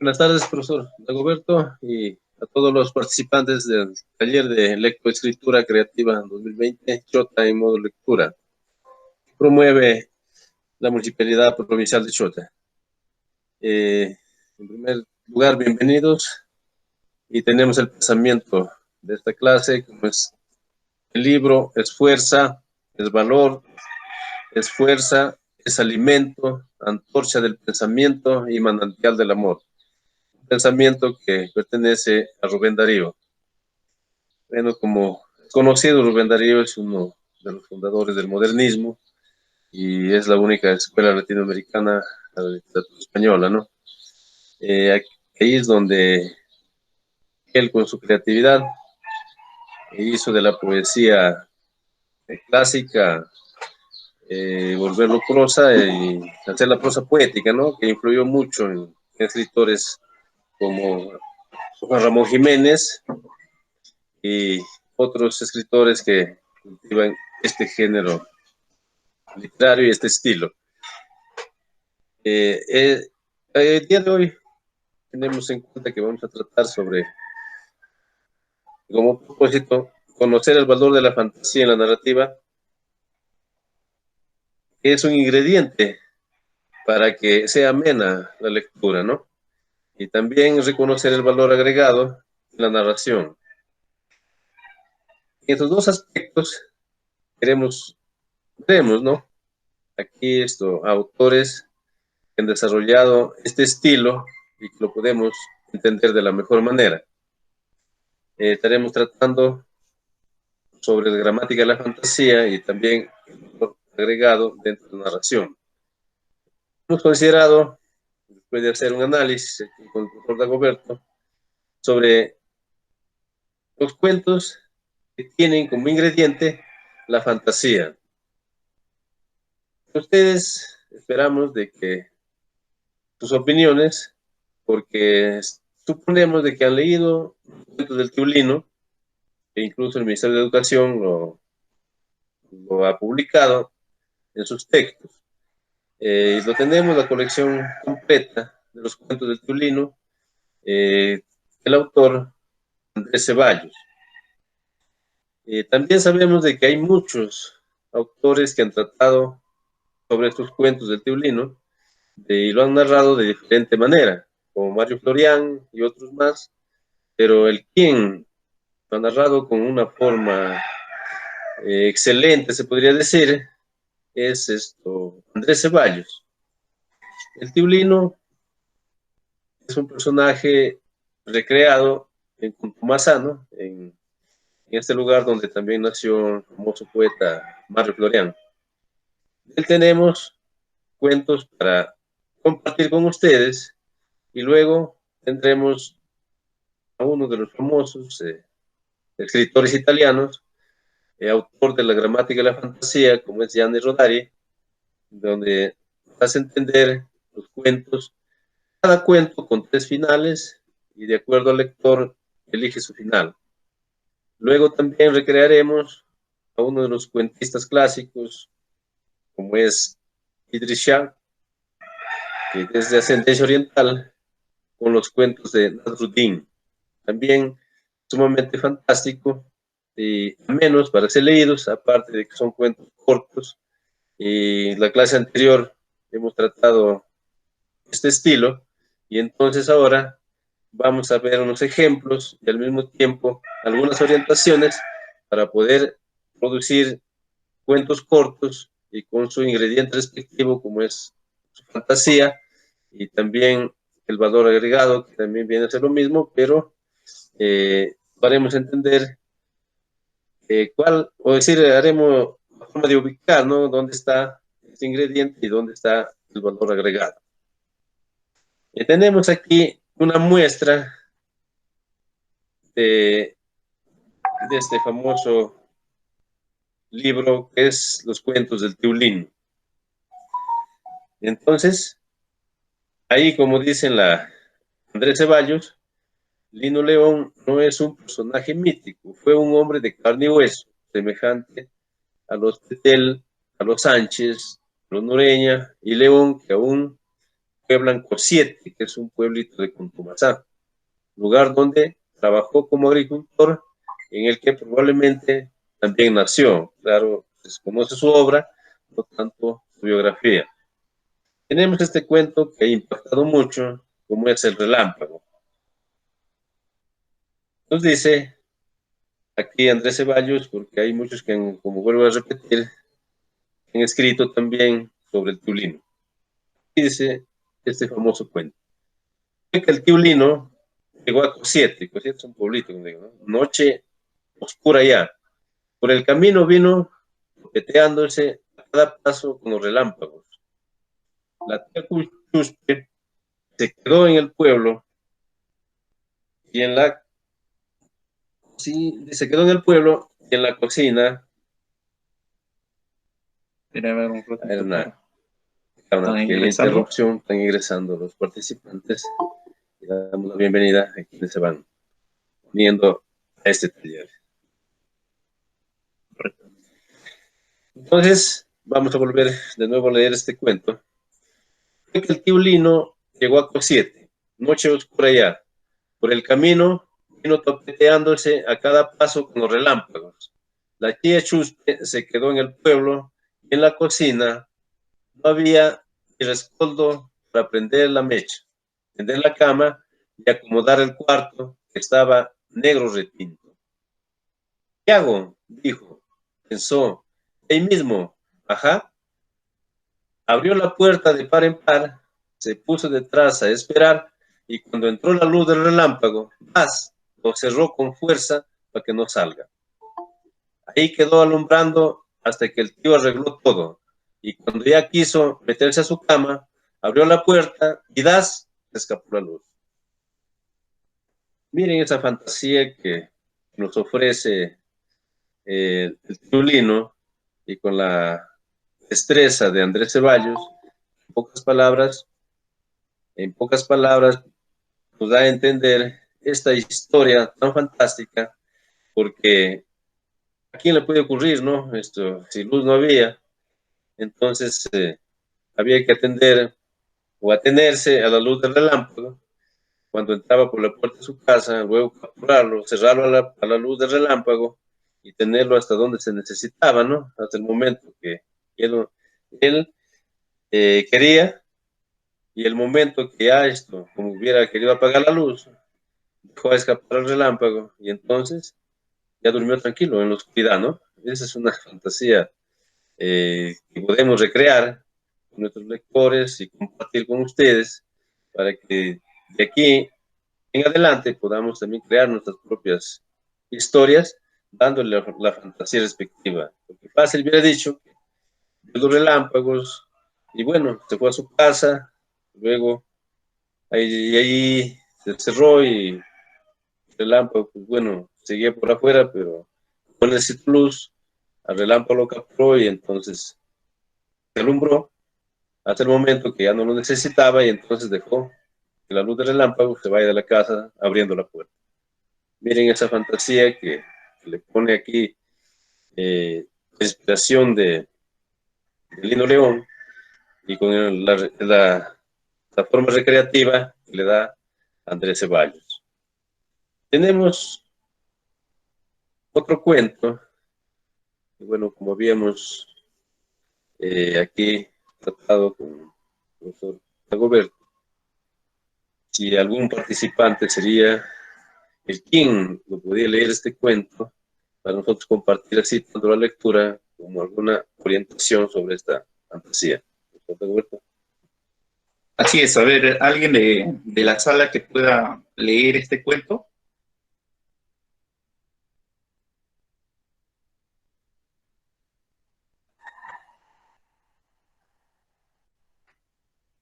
Buenas tardes, profesor Dagoberto, y a todos los participantes del taller de lectoescritura creativa 2020, Chota en modo lectura. Promueve la Municipalidad Provincial de Chota. En primer lugar, bienvenidos, y tenemos el pensamiento de esta clase, como es el libro: es fuerza, es valor, es fuerza, es alimento, antorcha del pensamiento y manantial del amor. Pensamiento que pertenece a Rubén Darío. Bueno, como es conocido, Rubén Darío es uno de los fundadores del modernismo y es la única escuela latinoamericana de la literatura española, ¿no? Ahí es donde él, con su creatividad, hizo de la poesía clásica, volverlo prosa y hacer la prosa poética, ¿no? Que influyó mucho en escritores como Juan Ramón Jiménez y otros escritores que cultivan este género literario y este estilo. El día de hoy tenemos en cuenta que vamos a tratar sobre, como propósito, conocer el valor de la fantasía en la narrativa, que es un ingrediente para que sea amena la lectura, ¿no? Y también reconocer el valor agregado en la narración. En estos dos aspectos vemos, ¿no? Aquí autores que han desarrollado este estilo y que lo podemos entender de la mejor manera. Estaremos tratando sobre la gramática de la fantasía y también el valor agregado dentro de la narración. Hemos considerado, después de hacer un análisis aquí con el profesor Dagoberto, sobre los cuentos que tienen como ingrediente la fantasía. Ustedes esperamos de que sus opiniones, porque suponemos de que han leído cuentos del Teulino, e incluso el Ministerio de Educación lo ha publicado en sus textos. Lo tenemos, la colección completa de los cuentos del Teulino, el autor Andrés Ceballos. También sabemos de que hay muchos autores que han tratado sobre estos cuentos del Teulino y lo han narrado de diferente manera, como Mario Florián y otros más, pero el quien lo ha narrado con una forma excelente, se podría decir, es Andrés Ceballos. El Teulino es un personaje recreado en Contumaxano, en este lugar donde también nació el famoso poeta Mario Florián. De él tenemos cuentos para compartir con ustedes, y luego tendremos a uno de los famosos escritores italianos, autor de la gramática de la fantasía, como es Gianni Rodari, donde hace entender los cuentos, cada cuento con 3 finales, y de acuerdo al lector elige su final. Luego también recrearemos a uno de los cuentistas clásicos, como es Idris Shah, que es de ascendencia oriental, con los cuentos de Nasruddin. También sumamente fantástico y menos para ser leídos, aparte de que son cuentos cortos. Y la clase anterior hemos tratado este estilo, y entonces ahora vamos a ver unos ejemplos y al mismo tiempo algunas orientaciones para poder producir cuentos cortos y con su ingrediente respectivo, como es su fantasía y también el valor agregado, que también viene a ser lo mismo, pero haremos entender haremos la forma de ubicar, ¿no?, dónde está este ingrediente y dónde está el valor agregado. Tenemos aquí una muestra de este famoso libro que es Los cuentos del Teulino. Entonces, ahí, como dicen Andrés Ceballos, Lino León no es un personaje mítico, fue un hombre de carne y hueso, semejante a los Petel, a los Sánchez, a los Noreña y León, que aún pueblan Cosiete, que es un pueblito de Contumaxá, lugar donde trabajó como agricultor, en el que probablemente también nació. Claro, se conoce su obra, no tanto su biografía. Tenemos este cuento que ha impactado mucho, como es El Relámpago. Nos dice aquí Andrés Ceballos, porque hay muchos que, como vuelvo a repetir, han escrito también sobre el Tiulino. Y dice este famoso cuento. Que el Tiulino llegó a Cosiete. Cosiete es un pueblito, como digo, ¿no? Noche oscura ya. Por el camino vino peteándose a cada paso con los relámpagos. La tía Chuspe se quedó en el pueblo y en la sí, se quedó en el pueblo y en la cocina Mira, a ver un era ratito, una ¿están pequeña ingresando? interrupción, están ingresando los participantes y damos la bienvenida a quienes se van uniendo a este taller. Entonces, vamos a volver de nuevo a leer este cuento. Que el tío Lino llegó a Cosiete, noche oscura ya. Por el camino vino topeteándose a cada paso con los relámpagos. La tía Chuspe se quedó en el pueblo y en la cocina no había ni rescoldo para prender la mecha, tender la cama y acomodar el cuarto que estaba negro retinto. ¿Qué hago? Dijo, pensó, ahí mismo, ajá. Abrió la puerta de par en par, se puso detrás a esperar y cuando entró la luz del relámpago, ¡paz! Lo cerró con fuerza para que no salga. Ahí quedó alumbrando hasta que el tío arregló todo y cuando ya quiso meterse a su cama, abrió la puerta y ¡das! Escapó la luz. Miren esa fantasía que nos ofrece el tío Lino y con la destreza de Andrés Ceballos, en pocas palabras, nos da a entender esta historia tan fantástica, porque a quién le puede ocurrir, ¿no? Esto, si luz no había, entonces había que atender o atenerse a la luz del relámpago cuando entraba por la puerta de su casa, luego capturarlo, cerrarlo a la luz del relámpago y tenerlo hasta donde se necesitaba, ¿no? Hasta el momento que él quería y el momento que ya esto, como hubiera querido apagar la luz, dejó escapar el relámpago y entonces ya durmió tranquilo en la oscuridad, ¿no? Esa es una fantasía que podemos recrear con nuestros lectores y compartir con ustedes para que de aquí en adelante podamos también crear nuestras propias historias dándole la fantasía respectiva. Porque fácil hubiera dicho que los relámpagos y bueno, se fue a su casa, luego ahí se cerró y el relámpago, pues bueno, seguía por afuera, pero con el luz, al relámpago lo capturó y entonces se alumbró hasta el momento que ya no lo necesitaba y entonces dejó que la luz del relámpago se vaya de la casa abriendo la puerta. Miren esa fantasía que le pone aquí la inspiración de Lino León y con la forma recreativa que le da Andrés Ceballos. Tenemos otro cuento, y bueno, como habíamos aquí tratado con el profesor Dagoberto, si algún participante sería el quien lo podía leer este cuento, para nosotros compartir así tanto la lectura como alguna orientación sobre esta fantasía. Profesor Dagoberto. Así es, a ver, alguien de la sala que pueda leer este cuento.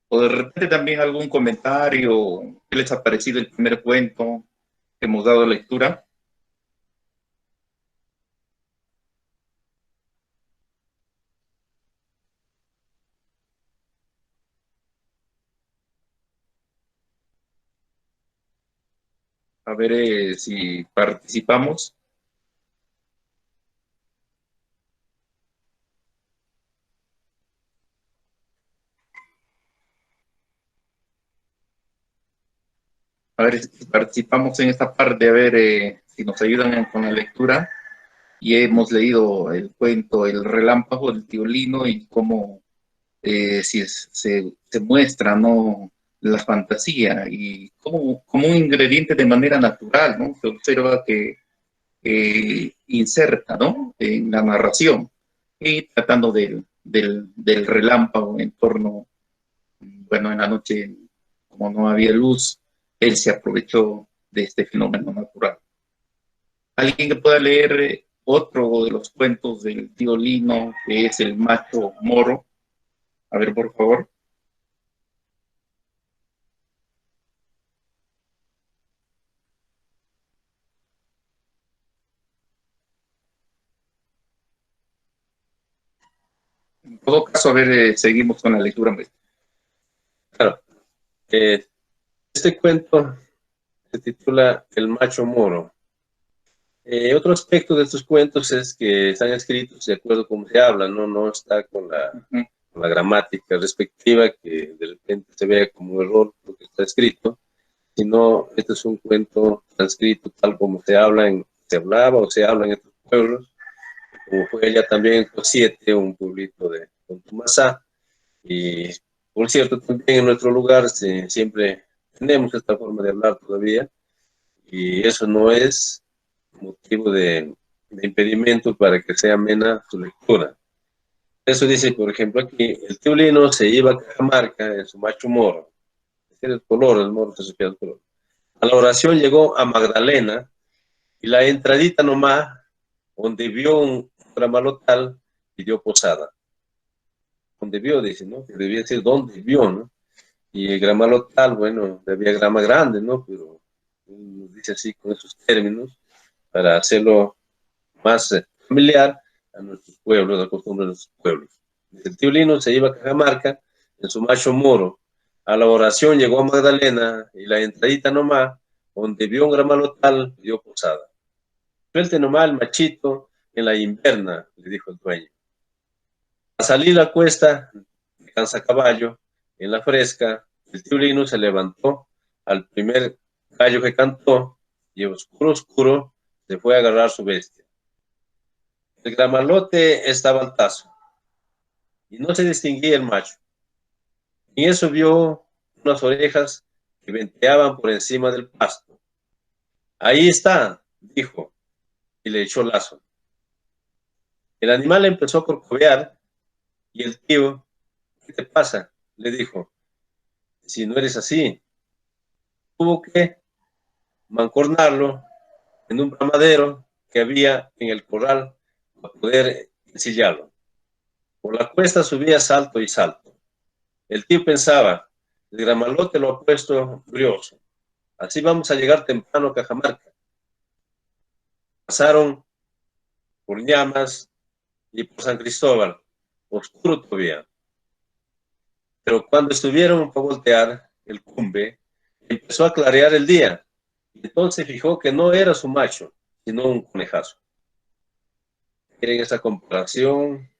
O de repente también algún comentario, ¿qué les ha parecido el primer cuento que hemos dado lectura? A ver si participamos. A ver si participamos en esta parte, a ver si nos ayudan con la lectura. Y hemos leído el cuento El relámpago del tío Lino y cómo se muestra, ¿no?, la fantasía y como un ingrediente de manera natural, ¿no? Se observa que inserta, ¿no?, en la narración y tratando del relámpago en torno, bueno, en la noche, como no había luz, él se aprovechó de este fenómeno natural. ¿Alguien que pueda leer otro de los cuentos del tío Lino, que es El macho moro? A ver, por favor. En todo caso, a ver, seguimos con la lectura. Claro, este cuento se titula El macho moro. Otro aspecto de estos cuentos es que están escritos de acuerdo a cómo se habla, ¿no? No está con la gramática respectiva, que de repente se vea como error lo que está escrito, sino este es un cuento transcrito tal como se hablaba o se habla en estos pueblos, como fue allá también en Cosiete, un pueblito de Contumasá. Y por cierto, también en nuestro lugar siempre tenemos esta forma de hablar todavía, y eso no es motivo de impedimento para que sea amena su lectura. Eso dice, por ejemplo, aquí, el tío Lino se iba a Cajamarca en su macho moro. Ese era el moro se refiere al color. A la oración llegó a Magdalena y la entradita nomás, donde vio un gramalotal, pidió posada. Donde vio, dice, ¿no? Que debía decir donde vio, ¿no? Y el gramalotal, bueno, había grama grande, ¿no? Pero nos dice así con esos términos para hacerlo más familiar a nuestros pueblos, a la costumbre de nuestros pueblos. El tío Lino se iba a Cajamarca en su macho moro. A la oración llegó a Magdalena y la entradita nomás, donde vio un gramalotal, dio posada. Suelte nomás el machito en la inverna, le dijo el dueño. A salir la cuesta de Cansacaballo, en la fresca, el tío Lino se levantó al primer gallo que cantó y oscuro, oscuro, se fue a agarrar su bestia. El gramalote estaba al tazo y no se distinguía el macho. Y eso vio unas orejas que venteaban por encima del pasto. Ahí está, dijo, y le echó lazo. El animal empezó a corcovear y el tío, ¿qué te pasa?, le dijo, si no eres así. Tuvo que mancornarlo en un bramadero que había en el corral para poder ensillarlo. Por la cuesta subía salto y salto. El tío pensaba, el gramalote lo ha puesto brioso. Así vamos a llegar temprano a Cajamarca. Pasaron por Llamas y por San Cristóbal, oscuro todavía. Pero cuando estuvieron para voltear el cumbe, empezó a clarear el día. Y entonces fijó que no era su macho, sino un conejazo. Miren esa comparación,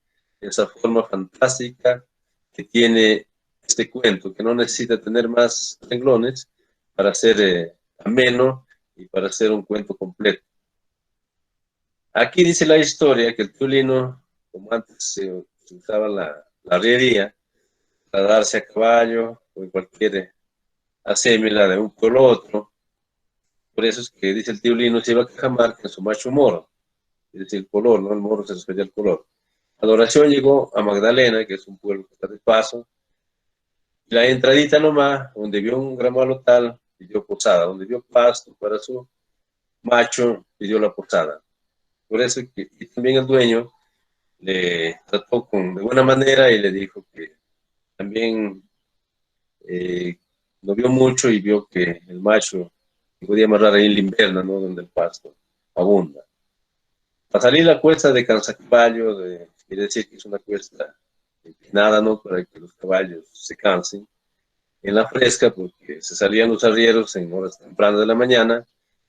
esa forma fantástica que tiene este cuento, que no necesita tener más renglones para ser ameno y para ser un cuento completo. Aquí dice la historia que el tío Lino, como antes se usaba la arriería, para darse a caballo o en cualquier asémila de un pueblo a otro. Por eso es que dice el tío Lino se iba a Cajamarca en su macho moro, es decir, el color, ¿no? El moro se refiere al color. A la oración llegó a Magdalena, que es un pueblo que está de paso, y la entradita nomás, donde vio un gramalotal, pidió posada, donde vio pasto para su macho, pidió la posada. Por eso que y también el dueño le trató de buena manera y le dijo que también lo vio mucho y vio que el macho podía amarrar ahí en la inverna, ¿no? Donde el pasto abunda. Para salir la cuesta de Cansacaballo, quiere decir que es una cuesta empinada, ¿no? Para que los caballos se cansen. En la fresca, porque se salían los arrieros en horas tempranas de la mañana,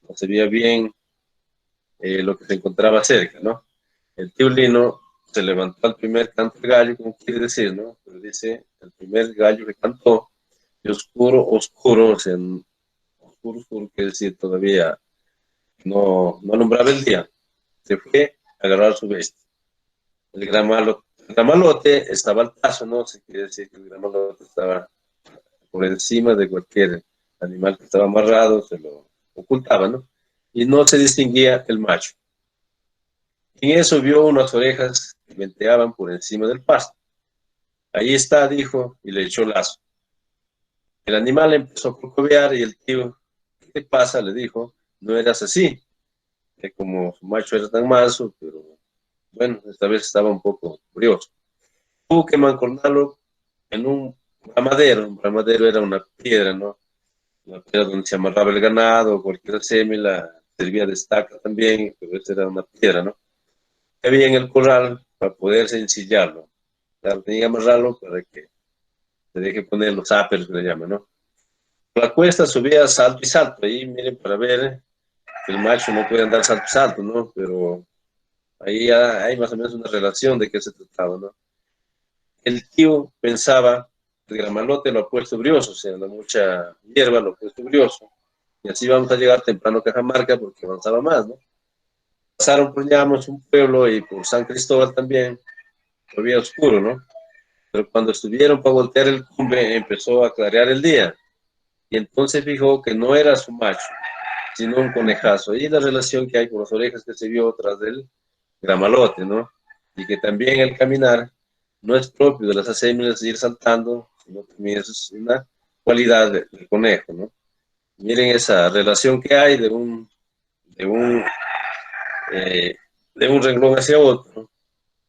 no se veía bien lo que se encontraba cerca, ¿no? El tío Lino se levantó al primer canto de gallo, como quiere decir, ¿no? Pero dice, el primer gallo que cantó, y oscuro, oscuro, o sea, oscuro oscuro, oscuro, quiere decir todavía no alumbraba el día. Se fue a agarrar su bestia. El gramalote estaba al paso, ¿no? Se quiere decir que el gramalote estaba por encima de cualquier animal que estaba amarrado, se lo ocultaba, ¿no? Y no se distinguía el macho. En eso vio unas orejas que venteaban por encima del pasto. Ahí está, dijo, y le echó lazo. El animal empezó a corcovear y el tío, ¿qué te pasa? Le dijo, no eras así, que como su macho era tan manso, pero bueno, esta vez estaba un poco curioso. Tuvo que mancornarlo en un bramadero era una piedra, ¿no? Una piedra donde se amarraba el ganado, cualquier sémila, servía de estaca también, pero esa era una piedra, ¿no? Que había en el corral para poderse ensillarlo. Claro, tenía que amarrarlo para que se deje poner los áperos, que le llaman, ¿no? La cuesta subía salto y salto, ahí miren para ver, el macho no puede andar salto y salto, ¿no? Pero ahí hay más o menos una relación de qué se trataba, ¿no? El tío pensaba, el gramalote lo ha puesto brioso, o sea, la mucha hierba lo ha puesto brioso, y así vamos a llegar temprano a Cajamarca porque avanzaba más, ¿no? Pasaron por Llamos, un pueblo, y por San Cristóbal también, todavía oscuro, ¿no? Pero cuando estuvieron para voltear el cumbe, empezó a clarear el día, y entonces fijó que no era su macho, sino un conejazo. Y la relación que hay con las orejas que se vio tras del gramalote, ¿no? Y que también el caminar no es propio de las acémilas ir saltando, sino también es una cualidad del conejo, ¿no? Miren esa relación que hay de un, eh, de un renglón hacia otro,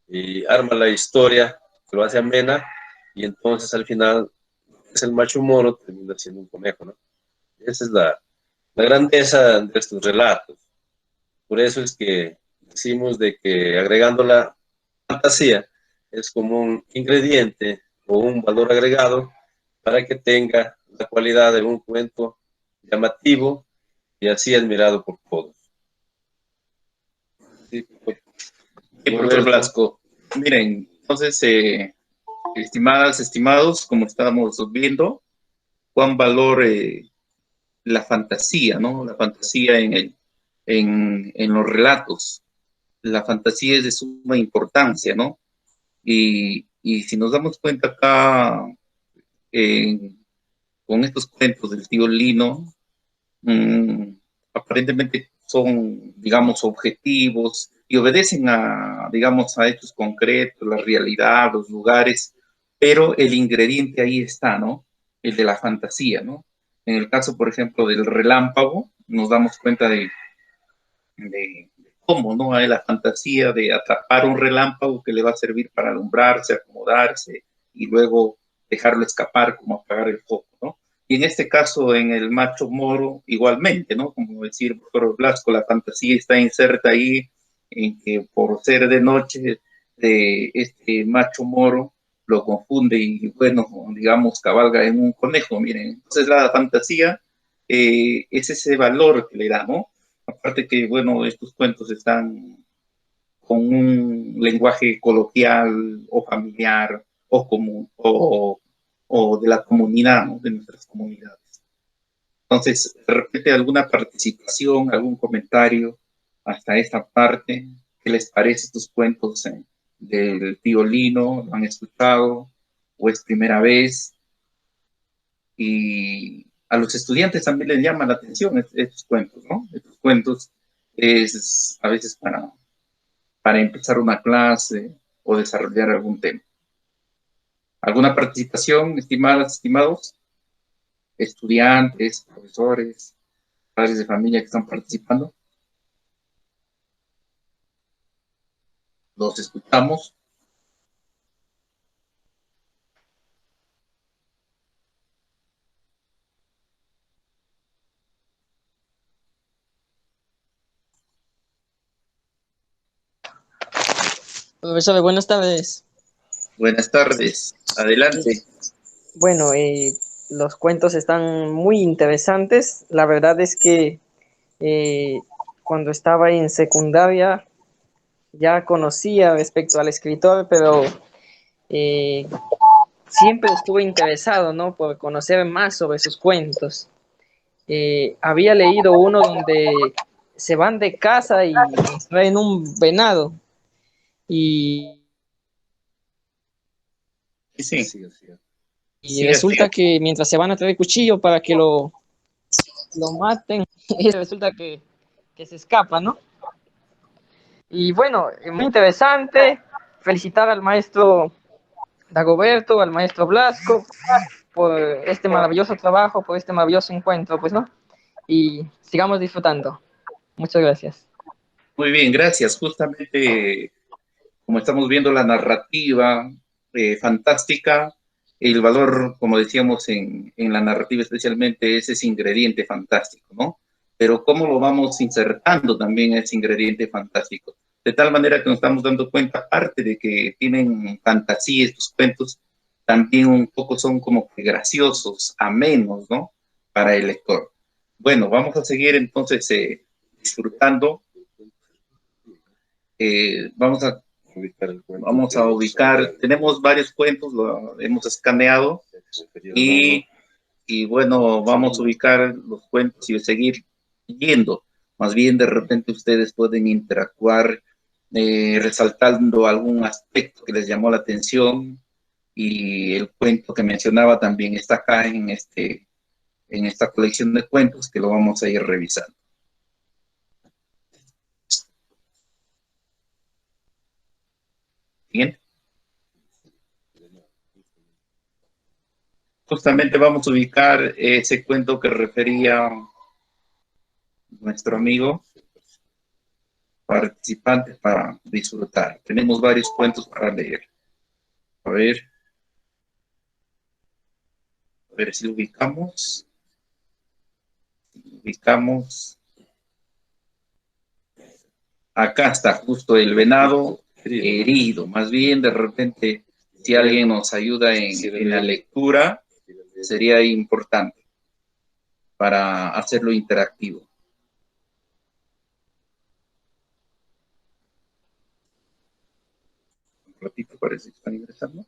y arma la historia, que lo hace amena, y entonces al final es el macho moro, termina siendo un conejo, ¿no? Esa es la grandeza de estos relatos. Por eso es que decimos de que agregando la fantasía es como un ingrediente o un valor agregado para que tenga la cualidad de un cuento llamativo y así admirado por todos. Sí, Profesor Blasco, miren, entonces, estimadas, estimados, como estábamos viendo, cuán valor la fantasía, ¿no? La fantasía en los relatos. La fantasía es de suma importancia, ¿no? Y si nos damos cuenta acá, eh, con estos cuentos del tío Lino, mmm, aparentemente son, digamos, objetivos y obedecen a, digamos, a hechos concretos, la realidad, los lugares, pero el ingrediente ahí está, ¿no? El de la fantasía, ¿no? En el caso, por ejemplo, del relámpago, nos damos cuenta de cómo, ¿no? Hay la fantasía de atrapar un relámpago que le va a servir para alumbrarse, acomodarse y luego dejarlo escapar, como apagar el foco, ¿no? Y en este caso, en el macho moro, igualmente, ¿no? Como decir el profesor Blasco, la fantasía está inserta ahí en que por ser de noche de este macho moro lo confunde y, bueno, digamos, cabalga en un conejo, miren. Entonces la fantasía es ese valor que le da, ¿no? Aparte que, bueno, estos cuentos están con un lenguaje coloquial o familiar o común o de la comunidad, ¿no? De nuestras comunidades. Entonces, de repente alguna participación, algún comentario hasta esta parte, ¿qué les parece estos cuentos del tío Lino? ¿Lo han escuchado? ¿O es primera vez? Y a los estudiantes también les llama la atención estos cuentos, ¿no? Estos cuentos es a veces para empezar una clase o desarrollar algún tema. ¿Alguna participación, estimadas, estimados? Estudiantes, profesores, padres de familia que están participando. Los escuchamos. Profesor, buenas tardes. Buenas tardes. Adelante. Bueno, los cuentos están muy interesantes. La verdad es que cuando estaba en secundaria ya conocía respecto al escritor, pero siempre estuve interesado, ¿no? Por conocer más sobre sus cuentos. había leído uno donde se van de casa y traen un venado y, Sí, y sí, así resulta es. que mientras se van a traer cuchillo para que lo maten, y resulta que se escapa, ¿no? Y bueno, muy interesante. Felicitar al maestro Dagoberto, al maestro Blasco, por este maravilloso trabajo, por este maravilloso encuentro, pues, ¿no? Y sigamos disfrutando. Muchas gracias. Muy bien, gracias. Justamente como estamos viendo la narrativa fantástica, el valor, como decíamos en la narrativa especialmente, es ese ingrediente fantástico, ¿no? Pero cómo lo vamos insertando también ese ingrediente fantástico. De tal manera que nos estamos dando cuenta, aparte de que tienen fantasía estos cuentos, también un poco son como que graciosos, amenos, ¿no? Para el lector. Bueno, vamos a seguir entonces disfrutando. Vamos a ubicar, tenemos varios cuentos, lo hemos escaneado y bueno, vamos a ubicar los cuentos y seguir yendo. Más bien de repente ustedes pueden interactuar resaltando algún aspecto que les llamó la atención y el cuento que mencionaba también está acá en esta colección de cuentos que lo vamos a ir revisando. Bien. Justamente vamos a ubicar ese cuento que refería nuestro amigo participante para disfrutar. Tenemos varios cuentos para leer. A ver si lo ubicamos. Ubicamos. Acá está justo el venado herido. Más bien, de repente, si alguien nos ayuda en la lectura, sería importante para hacerlo interactivo. Un ratito, parece que están ingresando.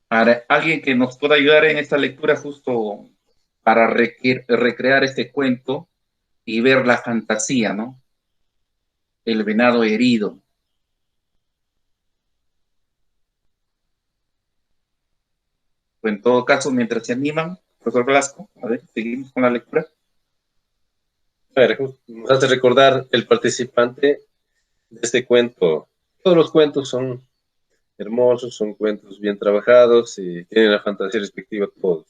Para alguien que nos pueda ayudar en esta lectura justo para recrear este cuento y ver la fantasía, ¿no? El venado herido. En todo caso, mientras se animan, profesor Velasco, a ver, seguimos con la lectura. A ver, nos hace recordar el participante de este cuento. Todos los cuentos son hermosos, son cuentos bien trabajados y tienen la fantasía respectiva todos.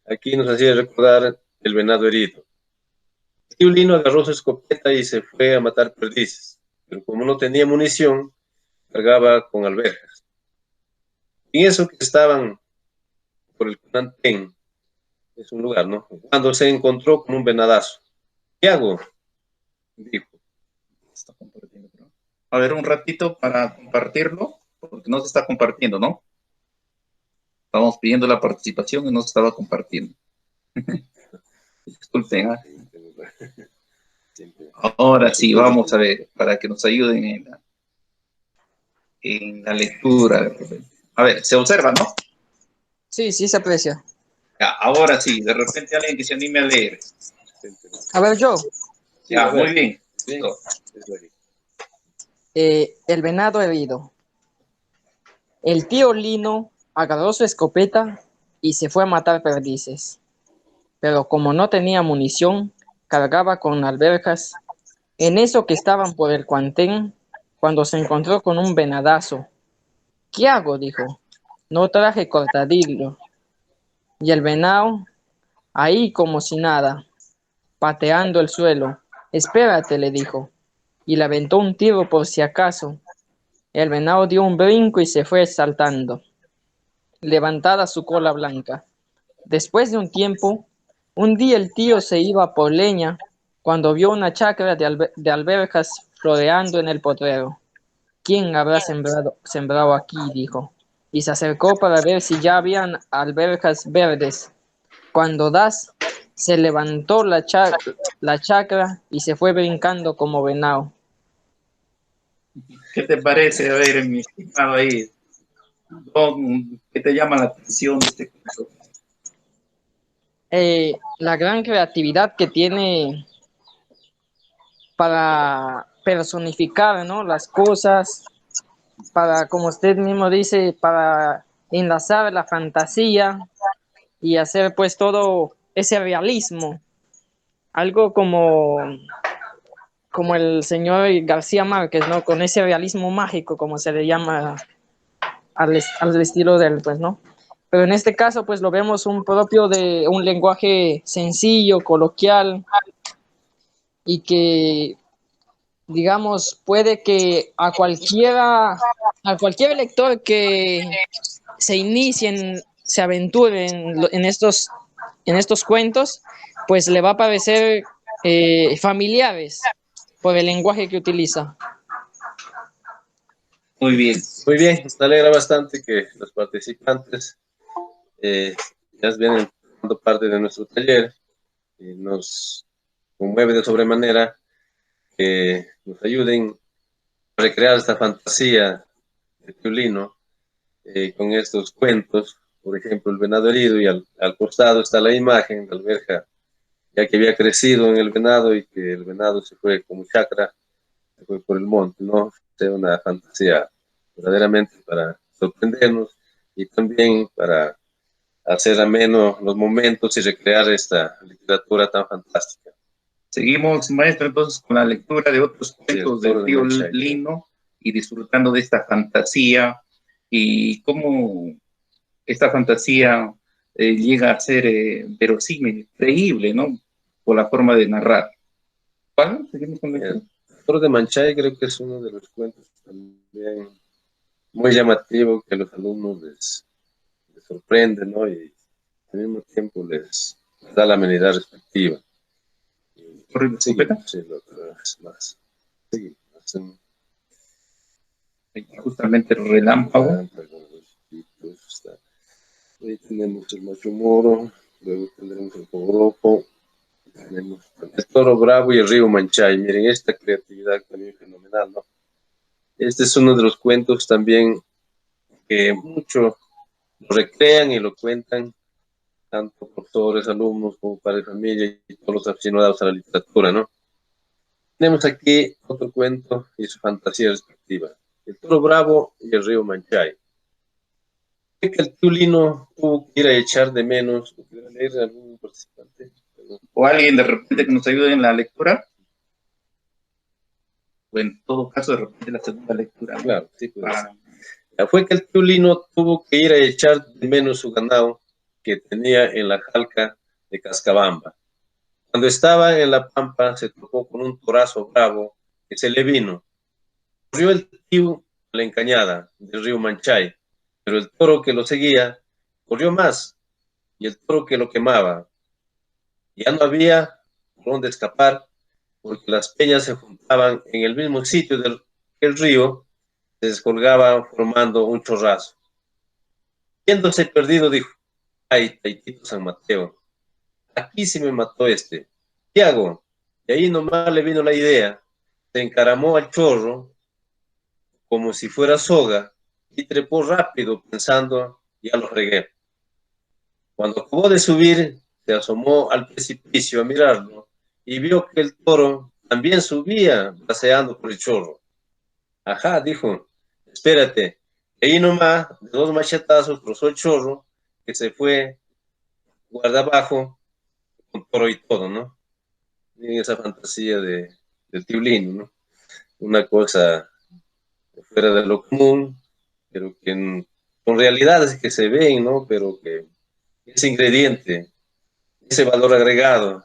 Aquí nos hacía recordar el venado herido. El tío Lino agarró su escopeta y se fue a matar perdices, pero como no tenía munición, cargaba con alberjas. Y eso que estaban por el Cunantén, es un lugar, ¿no? Cuando se encontró con un venadazo. ¿Qué hago? Dijo. A ver, un ratito para compartirlo, porque no se está compartiendo, ¿no? Estábamos pidiendo la participación y no se estaba compartiendo. Disculpen. Ahora sí, vamos a ver, para que nos ayuden en la lectura. A ver, se observa, ¿no? Sí, sí se aprecia. Ya, ahora sí, de repente alguien que se anime a leer. A ver, yo. Ya, muy bien. El venado herido. El tío Lino agarró su escopeta y se fue a matar perdices. Pero como no tenía munición, cargaba con alberjas. En eso que estaban por el cuantén, cuando se encontró con un venadazo. ¿Qué hago? Dijo. No traje cortadillo. Y el venado, ahí como si nada, pateando el suelo. Espérate, le dijo. Y le aventó un tiro por si acaso. El venado dio un brinco y se fue saltando, levantada su cola blanca. Después de un tiempo, un día el tío se iba por leña cuando vio una chacra de alberjas floreando en el potrero. ¿Quién habrá sembrado aquí? Dijo. Y se acercó para ver si ya habían alberjas verdes. Cuando das, se levantó la chacra y se fue brincando como venado. ¿Qué te parece? A ver, mi estimado ahí. ¿Qué te llama la atención de este cuento? La gran creatividad que tiene para personificar, ¿no?, las cosas, para, como usted mismo dice, para enlazar la fantasía y hacer pues todo ese realismo, algo como el señor García Márquez, ¿no?, con ese realismo mágico, como se le llama al estilo de él, pues, ¿no? Pero en este caso, pues, lo vemos un propio de un lenguaje sencillo, coloquial, y que, digamos, puede que a cualquier lector que se inicien, se aventuren en estos cuentos, pues le va a parecer familiares por el lenguaje que utiliza. Muy bien. Muy bien, nos alegra bastante que los participantes ya vienen formando parte de nuestro taller y nos conmueve de sobremanera que nos ayuden a recrear esta fantasía de Teulino con estos cuentos. Por ejemplo, el venado herido, y al costado está la imagen de la alberja, ya que había crecido en el venado y que el venado se fue como chacra, se fue por el monte, ¿no? Es una fantasía verdaderamente para sorprendernos y también para hacer ameno los momentos y recrear esta literatura tan fantástica. Seguimos, maestro, entonces con la lectura de otros cuentos del tío Lino y disfrutando de esta fantasía y cómo esta fantasía llega a ser verosímil, creíble, ¿no? Por la forma de narrar. ¿Cuál? Seguimos con la lectura. El Toro de Manchay creo que es uno de los cuentos también muy llamativo, que a los alumnos les sorprende, ¿no? Y al mismo tiempo les da la amenidad respectiva. Seguimos, sí, lo es más. Seguimos. Justamente el relámpago. Ahí tenemos el macho moro, luego tendremos el joropo, tenemos el toro bravo y el río Manchay. Miren esta creatividad también fenomenal, ¿no? Este es uno de los cuentos también que mucho lo recrean y lo cuentan tanto profesores, alumnos, como padres de familia y todos los aficionados a la literatura, ¿no? Tenemos aquí otro cuento y su fantasía respectiva. El toro bravo y el río Manchay. Que el tío Lino tuvo que ir a echar de menos, leer algún participante, o alguien de repente que nos ayude en la lectura, o en todo caso de repente la segunda lectura, ¿no? Claro, sí, pues. Fue que el tío Lino tuvo que ir a echar de menos su ganado que tenía en la jalca de Cascabamba. Cuando estaba en la pampa se topó con un torazo bravo que se le vino. Corrió el tío a la encañada del río Manchay, pero el toro que lo seguía corrió más, y el toro que lo quemaba. Ya no había por dónde escapar, porque las peñas se juntaban en el mismo sitio del río, se descolgaban formando un chorrazo. Viéndose perdido, dijo: ay, Taitito San Mateo, aquí se me mató este. ¿Qué hago? Y ahí nomás le vino la idea. Se encaramó al chorro como si fuera soga y trepó rápido pensando: ya lo regué. Cuando acabó de subir, se asomó al precipicio a mirarlo y vio que el toro también subía paseando por el chorro. Ajá, dijo, espérate. Y ahí nomás, de dos machetazos, cruzó el chorro, que se fue guarda abajo, con toro y todo, ¿no? Y esa fantasía del tío Lino, ¿no? Una cosa fuera de lo común, pero que con realidades que se ven, ¿no? Pero que ese ingrediente, ese valor agregado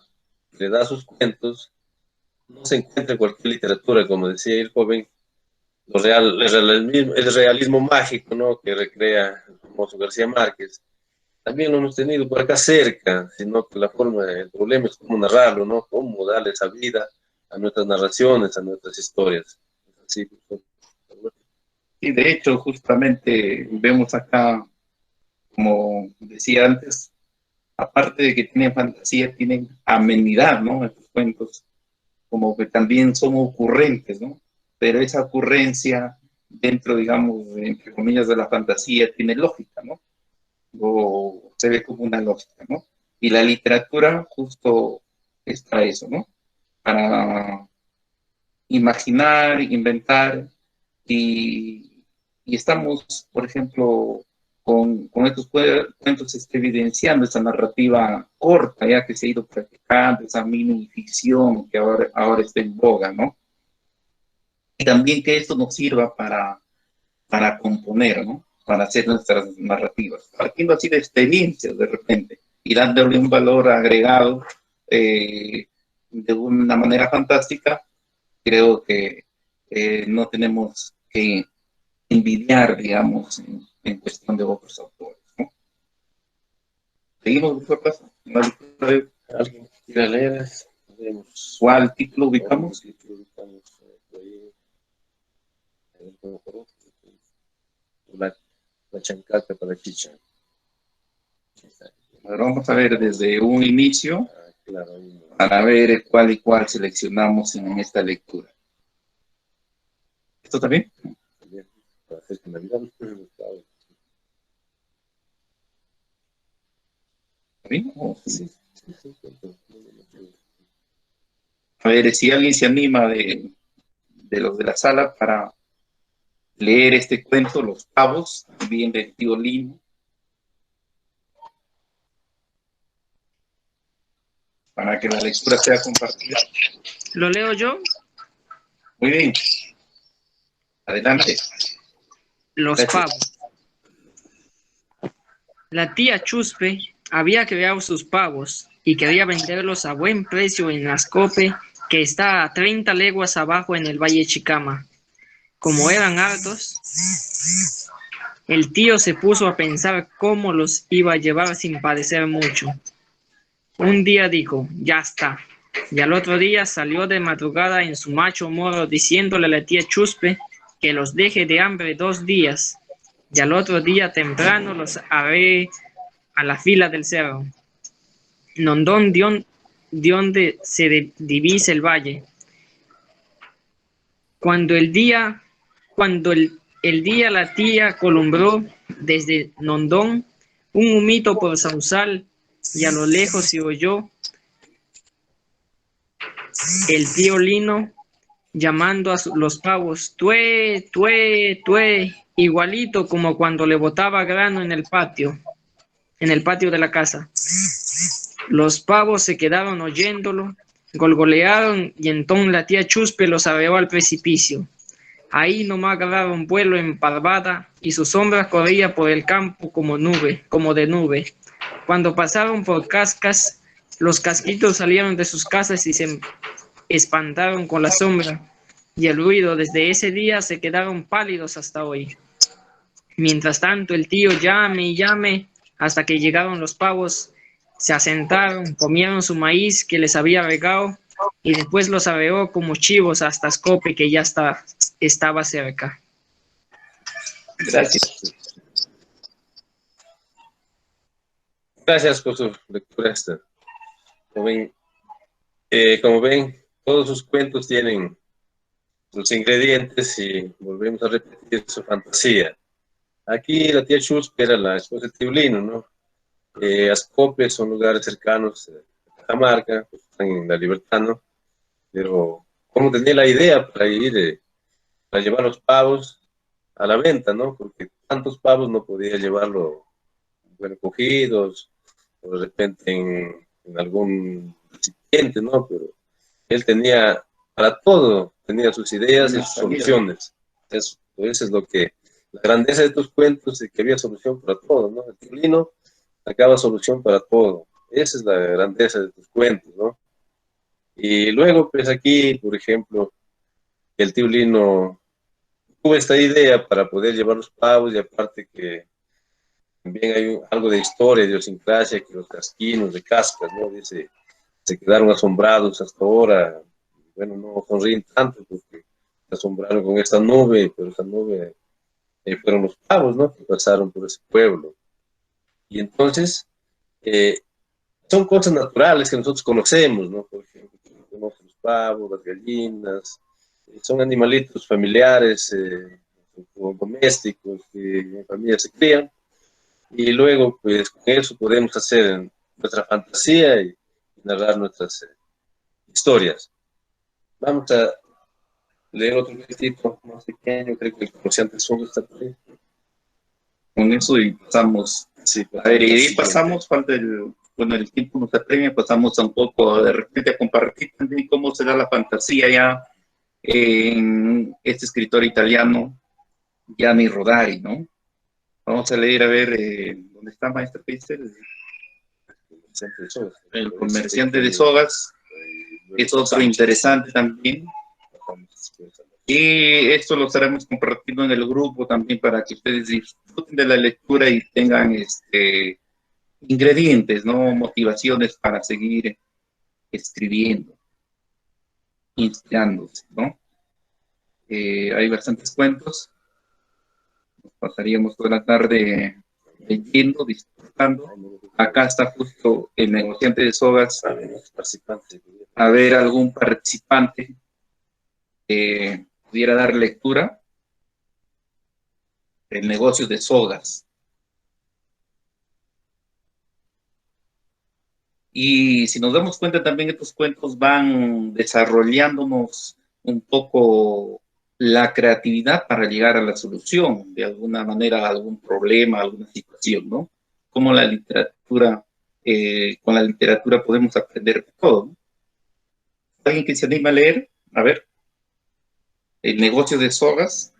que le da a sus cuentos, no se encuentra en cualquier literatura, como decía el joven, el realismo mágico, ¿no?, que recrea el famoso García Márquez. También lo hemos tenido por acá cerca, sino que el problema es cómo narrarlo, ¿no? Cómo darle esa vida a nuestras narraciones, a nuestras historias. Así, y de hecho, justamente vemos acá, como decía antes, aparte de que tienen fantasía, tienen amenidad, ¿no? Estos cuentos, como que también son ocurrentes, ¿no? Pero esa ocurrencia dentro, digamos, entre comillas, de la fantasía, tiene lógica, ¿no? O se ve como una lógica, ¿no? Y la literatura justo es para eso, ¿no? Para imaginar, inventar, y estamos, por ejemplo, con estos cuentos evidenciando esa narrativa corta, ya que se ha ido practicando, esa mini ficción que ahora está en boga, ¿no? Y también que esto nos sirva para componer, ¿no? Para hacer nuestras narrativas, partiendo así de experiencias de repente y dándole un valor agregado de una manera fantástica. Creo que no tenemos que envidiar, digamos, en cuestión de otros autores, ¿no? Seguimos, ¿qué pasa? ¿Alguien quiera leer? Podemos. ¿Cuál título ubicamos? La chancaca para Chicha. Ahora vamos a ver desde un inicio Claro, para ver cuál y cuál seleccionamos en esta lectura. ¿Esto también? Para hacer que Navidad. ¿También? Sí. A ver, si alguien se anima de los de la sala para leer este cuento, Los Pavos, bien del tío Lino, para que la lectura sea compartida. ¿Lo leo yo? Muy bien. Adelante. Los Gracias. pavos. La tía Chuspe había criado sus pavos y quería venderlos a buen precio en Ascope, que está a 30 leguas abajo en el Valle Chicama. Como eran hartos, el tío se puso a pensar cómo los iba a llevar sin padecer mucho. Un día dijo, ya está, y al otro día salió de madrugada en su macho moro diciéndole a la tía Chuspe que los deje de hambre 2 días, y al otro día temprano los haré a la fila del cerro. Nondón de donde se divisa el valle. Cuando el día la tía columbró desde Nondón un humito por Sausal y a lo lejos se oyó el tío Lino llamando a los pavos, tué, tué, tué, igualito como cuando le botaba grano en el patio de la casa. Los pavos se quedaron oyéndolo, golgolearon y entonces la tía Chuspe los arreó al precipicio. Ahí nomás agarraron vuelo en parvada y su sombra corría por el campo como de nube. Cuando pasaron por cascas, los casquitos salieron de sus casas y se espantaron con la sombra y el ruido. Desde ese día se quedaron pálidos hasta hoy. Mientras tanto, el tío llame y llame hasta que llegaron los pavos, se asentaron, comieron su maíz que les había regado y después los arreó como chivos hasta Ascope, que ya estaba cerca. Gracias. Gracias por su lectura esta. Como ven, todos sus cuentos tienen sus ingredientes y volvemos a repetir su fantasía. Aquí la tía Chuspe era la esposa de tío Lino, ¿no? Ascope son lugares cercanos a Catamarca, pues, están en La Libertad, ¿no? Pero cómo tenía la idea para ir, para llevar los pavos a la venta, ¿no? Porque tantos pavos no podía llevarlo, bueno, cogidos, o de repente en algún recipiente, ¿no? Pero él tenía para todo, tenía sus ideas y sus soluciones. Eso es lo que, la grandeza de tus cuentos es que había solución para todo, ¿no? El tío Lino sacaba solución para todo. Esa es la grandeza de tus cuentos, ¿no? Y luego, pues aquí, por ejemplo, el tío Lino tuvo esta idea para poder llevar los pavos y aparte que también hay algo de historia, de idiosincrasia, que los casquinos de cascas, ¿no? Dice, se quedaron asombrados hasta ahora. Bueno, no sonríen tanto porque se asombraron con esta nube, pero esa nube fueron los pavos, ¿no? Que pasaron por ese pueblo. Y entonces, son cosas naturales que nosotros conocemos, ¿no? Por ejemplo, conocemos los pavos, las gallinas, son animalitos familiares, domésticos que en familia se crían, y luego pues con eso podemos hacer nuestra fantasía y narrar nuestras historias. Vamos a leer otro tipo más pequeño, creo que el comerciante solo está por ahí. Con eso y pasamos. Sí, A ver, y ahí pasamos, falta el tiempo nos apremia, pasamos un poco de repente a compartir también cómo será la fantasía ya en este escritor italiano, Gianni Rodari, ¿no? Vamos a leer, a ver, ¿dónde está, maestro Peister? El comerciante de sogas, es otro interesante también. Y esto lo estaremos compartiendo en el grupo también para que ustedes disfruten de la lectura y tengan ingredientes, ¿no? Motivaciones para seguir escribiendo, inspirándose, ¿no? Hay bastantes cuentos. Nos pasaríamos toda la tarde leyendo, disfrutando. Acá está justo el negociante de sogas. A ver, algún participante pudiera dar lectura. El negocio de sogas. Y si nos damos cuenta también estos cuentos van desarrollándonos un poco la creatividad para llegar a la solución, de alguna manera, a algún problema, a alguna situación, ¿no? Como la literatura, con la literatura podemos aprender de todo, ¿no? ¿Alguien que se anima a leer? A ver. El negocio de sogas.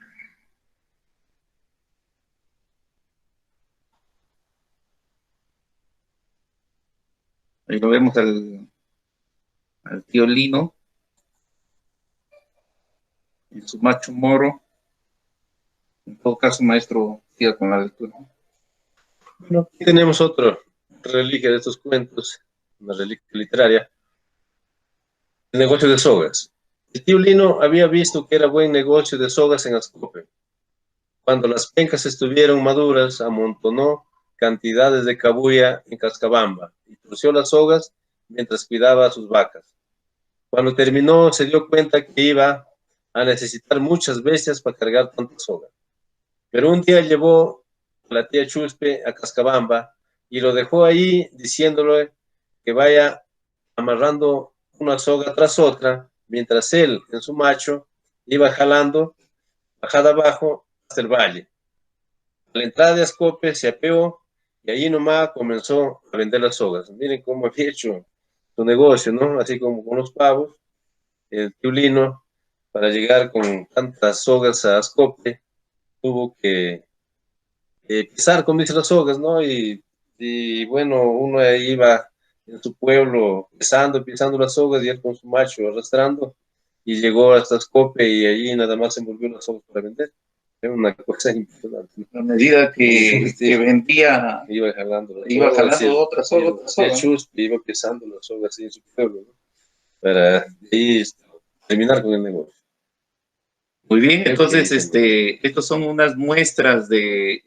Ahí lo vemos al tío Lino en su macho moro. En todo caso, maestro, siga con la lectura. Bueno, aquí tenemos otra reliquia de estos cuentos, una reliquia literaria. El negocio de sogas. El tío Lino había visto que era buen negocio de sogas en Ascope. Cuando las pencas estuvieron maduras, amontonó cantidades de cabuya en Cascabamba y torció las sogas mientras cuidaba a sus vacas. Cuando terminó, se dio cuenta que iba a necesitar muchas bestias para cargar tanta soga. Pero un día llevó a la tía Chuspe a Cascabamba y lo dejó ahí diciéndole que vaya amarrando una soga tras otra, mientras él, en su macho, iba jalando bajada abajo hasta el valle. A la entrada de Ascope se apeó y allí nomás comenzó a vender las sogas. Miren cómo había hecho su negocio, ¿no? Así como con los pavos, el tío Lino, para llegar con tantas sogas a Ascope, tuvo que pisar, como dicen las sogas, ¿no? Y bueno, uno iba en su pueblo pisando las sogas y él con su macho arrastrando y llegó hasta Ascope y allí nada más se envolvió las sogas para vender. Era una cosa impresionante. A medida que vendía, iba jalando otras sogas. Iba pisando las sogas en su pueblo, ¿no? Para ahí terminar con el negocio. Muy bien, entonces estos son unas muestras de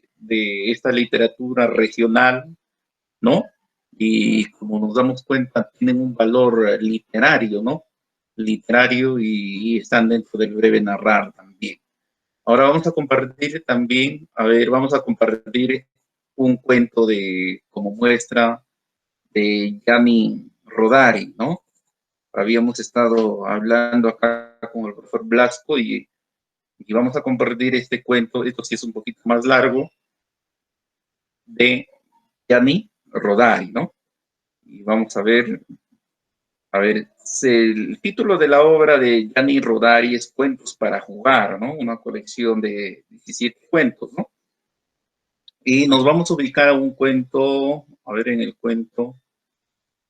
esta literatura regional, ¿no? Y como nos damos cuenta, tienen un valor literario, ¿no? Literario y están dentro del breve narrar también. Ahora vamos a compartir también, vamos a compartir un cuento como muestra de Gianni Rodari, ¿no? Habíamos estado hablando acá con el profesor Blasco y vamos a compartir este cuento, esto sí es un poquito más largo, de Gianni Rodari, ¿no? Y vamos a ver, el título de la obra de Gianni Rodari es Cuentos para jugar, ¿no? Una colección de 17 cuentos, ¿no? Y nos vamos a ubicar a un cuento, en el cuento.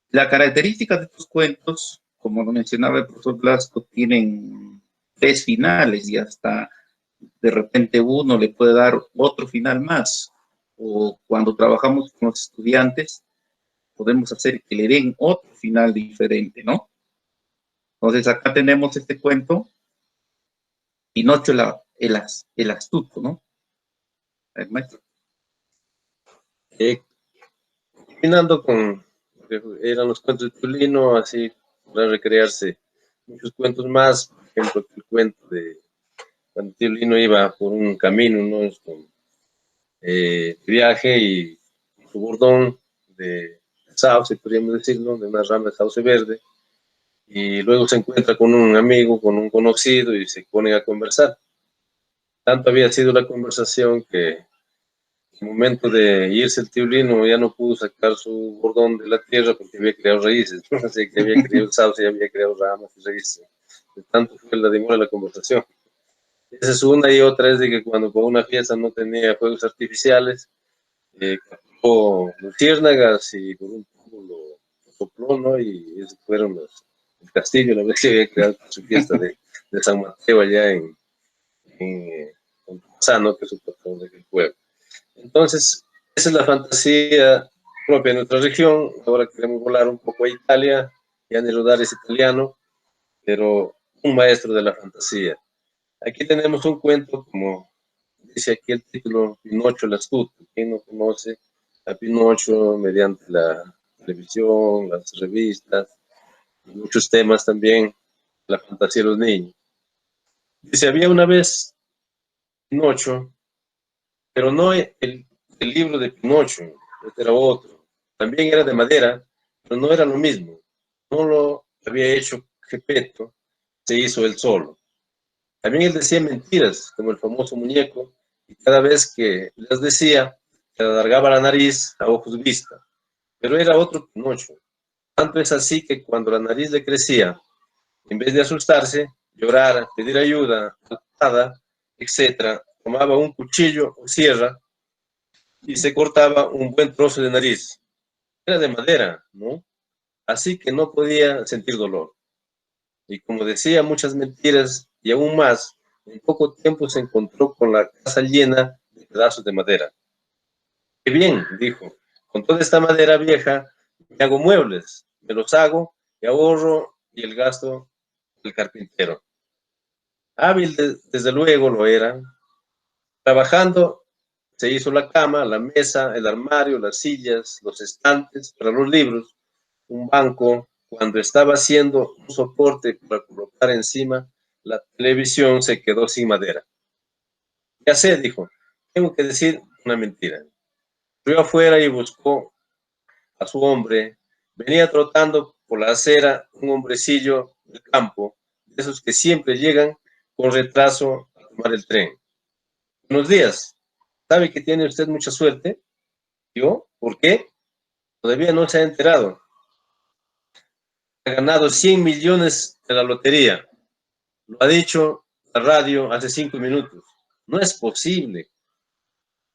La característica de estos cuentos, como lo mencionaba el profesor Blasco, tienen 3 finales y hasta de repente uno le puede dar otro final más. O cuando trabajamos con los estudiantes, podemos hacer que le den otro final diferente, ¿no? Entonces acá tenemos este cuento, Pinocho el astuto, ¿no? El maestro. Terminando con, eran los cuentos de Tulino, así para recrearse muchos cuentos más, por ejemplo, el cuento de cuando Tío Lino iba por un camino, ¿no? Viaje y su bordón de sauce, podríamos decirlo, de una rama de sauce verde, y luego se encuentra con un amigo, con un conocido, y se ponen a conversar. Tanto había sido la conversación que en el momento de irse el Tío Lino ya no pudo sacar su bordón de la tierra porque había creado raíces, ¿no? Así que había creado el sauce y había creado ramas y raíces. De tanto fue la demora de la conversación. Esa es una, y otra es de que cuando por una fiesta no tenía fuegos artificiales, capturó luciérnagas y por un tubo lo sopló, ¿no? Y esos fueron el castillo, la vez que había creado su fiesta de San Mateo allá en Sano, que es su patrón del pueblo. Entonces, esa es la fantasía propia de nuestra región. Ahora queremos volar un poco a Italia. Gianni Rodari es italiano, pero un maestro de la fantasía. Aquí tenemos un cuento, como dice aquí el título, Pinocho el astuto. ¿Quién no conoce a Pinocho mediante la televisión, las revistas, y muchos temas también, la fantasía de los niños? Dice, había una vez Pinocho, pero no el libro de Pinocho, este era otro. También era de madera, pero no era lo mismo. No lo había hecho Gepetto, se hizo él solo. También él decía mentiras, como el famoso muñeco, y cada vez que las decía, se alargaba la nariz a ojos vista. Pero era otro Pinocho. Tanto es así que cuando la nariz le crecía, en vez de asustarse, llorar, pedir ayuda, patada, etc., tomaba un cuchillo o sierra y se cortaba un buen trozo de nariz. Era de madera, ¿no? Así que no podía sentir dolor. Y como decía muchas mentiras y aún más, en poco tiempo se encontró con la casa llena de pedazos de madera. Qué bien, dijo, con toda esta madera vieja me hago muebles, me los hago y ahorro y el gasto del carpintero. Hábil desde luego lo era. Trabajando se hizo la cama, la mesa, el armario, las sillas, los estantes para los libros, un banco. Cuando estaba haciendo un soporte para colocar encima la televisión, se quedó sin madera. Ya sé, dijo, tengo que decir una mentira. Fui afuera y buscó a su hombre. Venía trotando por la acera un hombrecillo del campo, de esos que siempre llegan con retraso a tomar el tren. Buenos días. ¿Sabe que tiene usted mucha suerte? ¿Yo? ¿Por qué? Todavía no se ha enterado. Ha ganado 100 millones de la lotería. Lo ha dicho la radio hace 5 minutos. No es posible.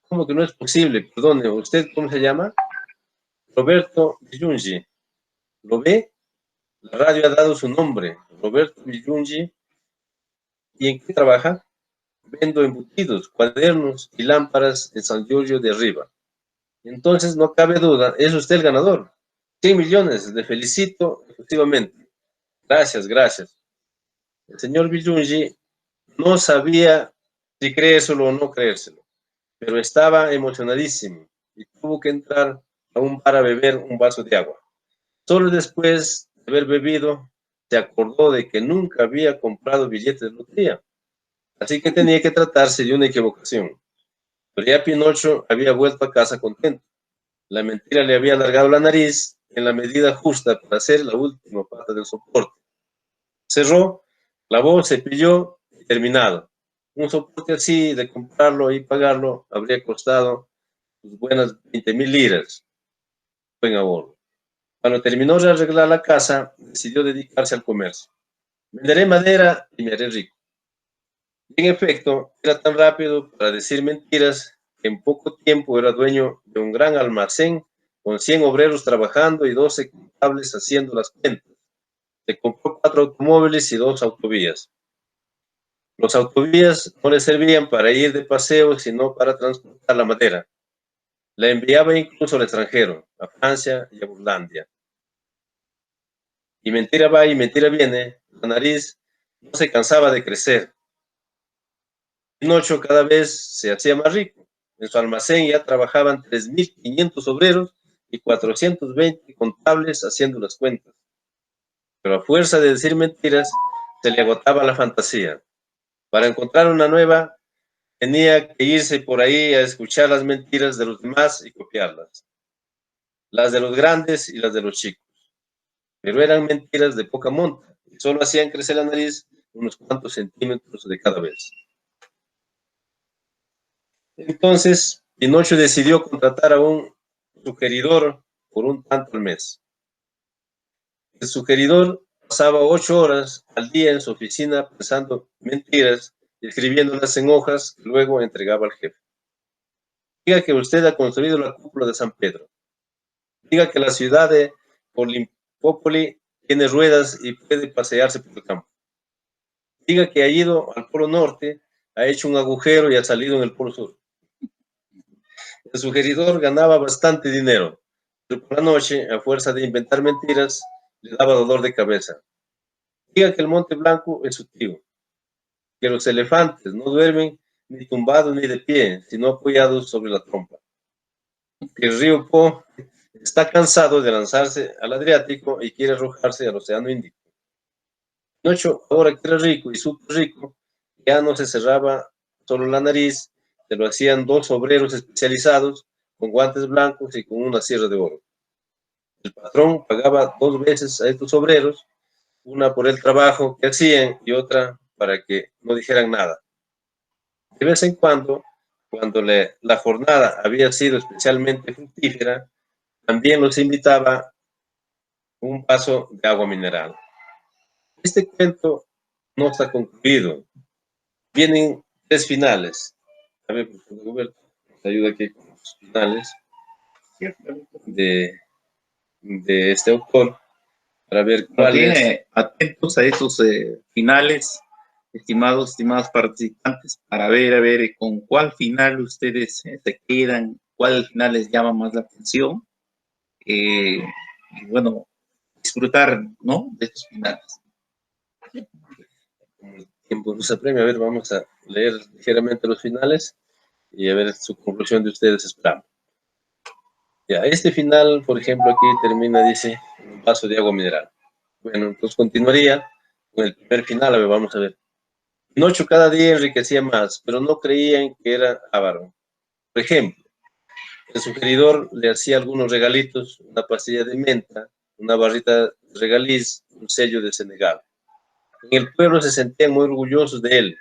¿Cómo que no es posible? Perdone, ¿usted cómo se llama? Roberto Giungi. ¿Lo ve? La radio ha dado su nombre, Roberto Giungi. ¿Y en qué trabaja? Vendo embutidos, cuadernos y lámparas en San Giorgio de Arriba. Entonces, no cabe duda, es usted el ganador. 100 millones, le felicito efectivamente. Gracias, gracias. El señor Giungi no sabía si creérselo o no creérselo, pero estaba emocionadísimo y tuvo que entrar a un bar a beber un vaso de agua. Solo después de haber bebido, se acordó de que nunca había comprado billetes de lotería, así que tenía que tratarse de una equivocación. Pero ya Pinocho había vuelto a casa contento. La mentira le había alargado la nariz en la medida justa para hacer la última pata del soporte. Cerró, lavó, cepilló y terminado. Un soporte así, de comprarlo y pagarlo, habría costado buenas 20.000 liras. Buen ahorro. Cuando terminó de arreglar la casa, decidió dedicarse al comercio. Venderé madera y me haré rico. Y en efecto, era tan rápido para decir mentiras que en poco tiempo era dueño de un gran almacén con 100 obreros trabajando y 12 contables haciendo las cuentas. Se compró 4 automóviles y 2 autovías. Los autovías no le servían para ir de paseo, sino para transportar la madera. La enviaba incluso al extranjero, a Francia y a Burlandia. Y mentira va y mentira viene, la nariz no se cansaba de crecer. Pinocho cada vez se hacía más rico. En su almacén ya trabajaban 3.500 obreros y 420 contables haciendo las cuentas. Pero a fuerza de decir mentiras, se le agotaba la fantasía. Para encontrar una nueva, tenía que irse por ahí a escuchar las mentiras de los demás y copiarlas. Las de los grandes y las de los chicos. Pero eran mentiras de poca monta y solo hacían crecer la nariz unos cuantos centímetros de cada vez. Entonces, Pinocho decidió contratar a un sugeridor por un tanto al mes. El sugeridor pasaba 8 horas al día en su oficina pensando mentiras y escribiéndolas en hojas que luego entregaba al jefe. Diga que usted ha construido la cúpula de San Pedro. Diga que la ciudad de Polimpópoli tiene ruedas y puede pasearse por el campo. Diga que ha ido al Polo Norte, ha hecho un agujero y ha salido en el Polo Sur. El sugeridor ganaba bastante dinero, pero por la noche, a fuerza de inventar mentiras, le daba dolor de cabeza. Diga que el Monte Blanco es su tío, que los elefantes no duermen ni tumbados ni de pie, sino apoyados sobre la trompa. Que el río Po está cansado de lanzarse al Adriático y quiere arrojarse al Océano Índico. Pinocho, ahora que era rico y súper rico, ya no se cerraba solo la nariz, se lo hacían 2 obreros especializados con guantes blancos y con una sierra de oro. El patrón pagaba 2 veces a estos obreros, una por el trabajo que hacían y otra para que no dijeran nada. De vez en cuando la jornada había sido especialmente fructífera, también los invitaba un vaso de agua mineral. Este cuento no está concluido. Vienen 3 finales. A ver, por favor, Roberto, nos ayuda aquí con los finales de este autor para ver cuáles. Atentos a esos finales, estimados participantes, para ver, a ver, con cuál final ustedes se quedan, cuál final les llama más la atención. Y bueno, disfrutar, ¿no?, de estos finales. Como el tiempo nos apremia, a ver, vamos a leer ligeramente los finales y a ver su conclusión de ustedes esperamos. Ya, este final, por ejemplo, aquí termina, dice, un vaso de agua mineral. Bueno, entonces continuaría con el primer final, a ver, vamos a ver. Pinocho cada día enriquecía más, pero no creían que era avaro. Por ejemplo, el sugeridor le hacía algunos regalitos, una pastilla de menta, una barrita de regaliz, un sello de Senegal. En el pueblo se sentían muy orgullosos de él,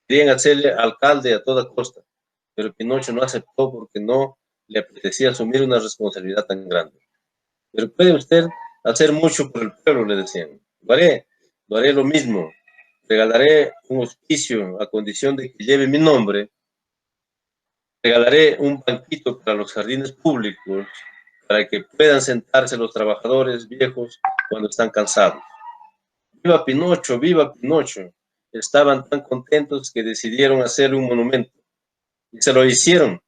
querían hacerle alcalde a toda costa, pero Pinocho no aceptó porque no le apetecía asumir una responsabilidad tan grande. Pero puede usted hacer mucho por el pueblo, le decían. Lo haré lo mismo. Regalaré un hospicio a condición de que lleve mi nombre. Regalaré un banquito para los jardines públicos para que puedan sentarse los trabajadores viejos cuando están cansados. ¡Viva Pinocho! ¡Viva Pinocho! Estaban tan contentos que decidieron hacerle un monumento. Y se lo hicieron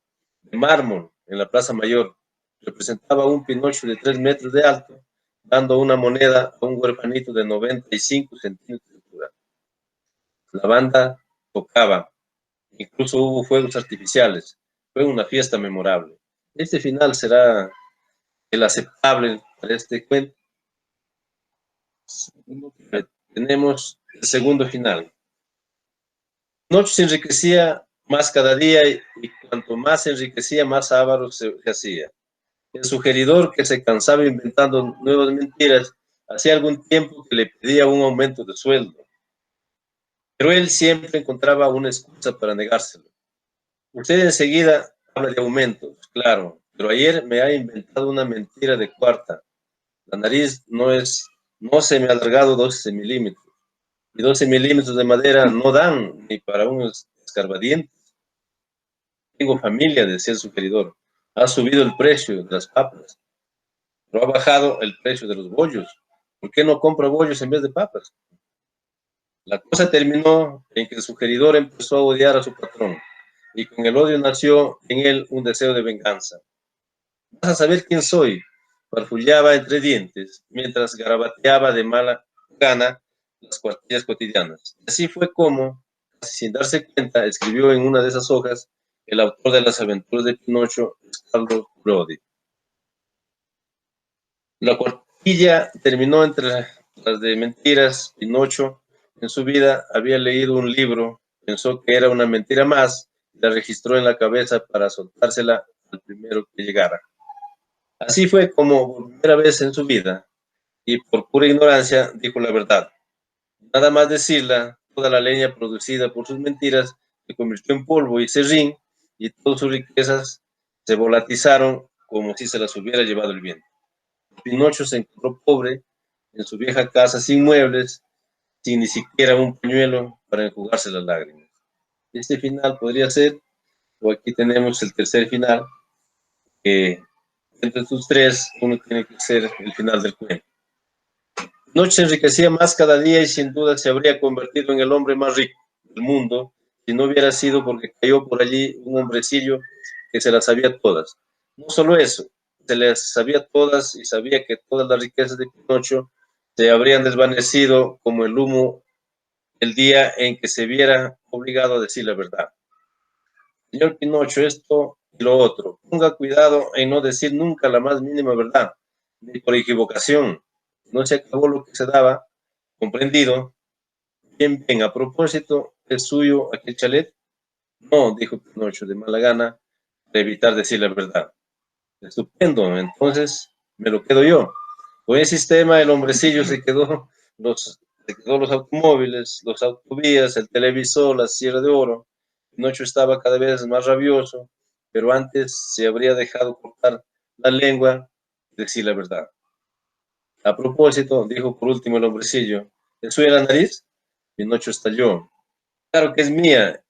de mármol en la Plaza Mayor. Representaba un Pinocho de 3 metros de alto, dando una moneda a un huerfanito de 95 centímetros de altura. La banda tocaba, incluso hubo fuegos artificiales. Fue una fiesta memorable. Este final será el aceptable para este cuento. Tenemos el segundo final. Pinocho se enriquecía más cada día y cuanto más se enriquecía, más avaro se hacía. El sugeridor, que se cansaba inventando nuevas mentiras, hacía algún tiempo que le pedía un aumento de sueldo. Pero él siempre encontraba una excusa para negárselo. Usted enseguida habla de aumentos, claro, pero ayer me ha inventado una mentira de cuarta. La nariz no se me ha alargado 12 milímetros. Y 12 milímetros de madera no dan ni para un escarbadiente. Tengo familia, decía el sugeridor. Ha subido el precio de las papas, pero ha bajado el precio de los bollos. ¿Por qué no compra bollos en vez de papas? La cosa terminó en que el sugeridor empezó a odiar a su patrón, y con el odio nació en él un deseo de venganza. Vas a saber quién soy, farfullaba entre dientes, mientras garabateaba de mala gana las cuartillas cotidianas. Así fue como, casi sin darse cuenta, escribió en una de esas hojas el autor de las aventuras de Pinocho, Carlo Brody. La cuartilla terminó entre las de mentiras. Pinocho en su vida había leído un libro pensó que era una mentira más y la registró en la cabeza para soltársela al primero que llegara. Así fue como por primera vez en su vida, y por pura ignorancia, dijo la verdad. Nada más decirla, toda la leña producida por sus mentiras se convirtió en polvo y serrín, y todas sus riquezas se volatizaron como si se las hubiera llevado el viento. Pinocho se encontró pobre en su vieja casa, sin muebles, sin ni siquiera un pañuelo para enjugarse las lágrimas. Este final podría ser, o aquí tenemos el tercer final, que entre estos tres, uno tiene que ser el final del cuento. Pinocho se enriquecía más cada día y sin duda se habría convertido en el hombre más rico del mundo si no hubiera sido porque cayó por allí un hombrecillo que se las sabía todas. No solo eso, se las sabía todas y sabía que todas las riquezas de Pinocho se habrían desvanecido como el humo el día en que se viera obligado a decir la verdad. Señor Pinocho, esto y lo otro, ponga cuidado en no decir nunca la más mínima verdad, ni por equivocación. No se acabó lo que se daba, comprendido. Bien, bien, a propósito, ¿es suyo aquel chalet? No, dijo Pinocho de mala gana, para evitar decir la verdad. Estupendo, entonces me lo quedo yo. Con ese sistema el hombrecillo se quedó los automóviles, los autovías, el televisor, la sierra de oro. Pinocho estaba cada vez más rabioso, pero antes se habría dejado cortar la lengua y decir la verdad. A propósito, dijo por último el hombrecillo, ¿es suya la nariz? Pinocho estalló. Claro que es mía,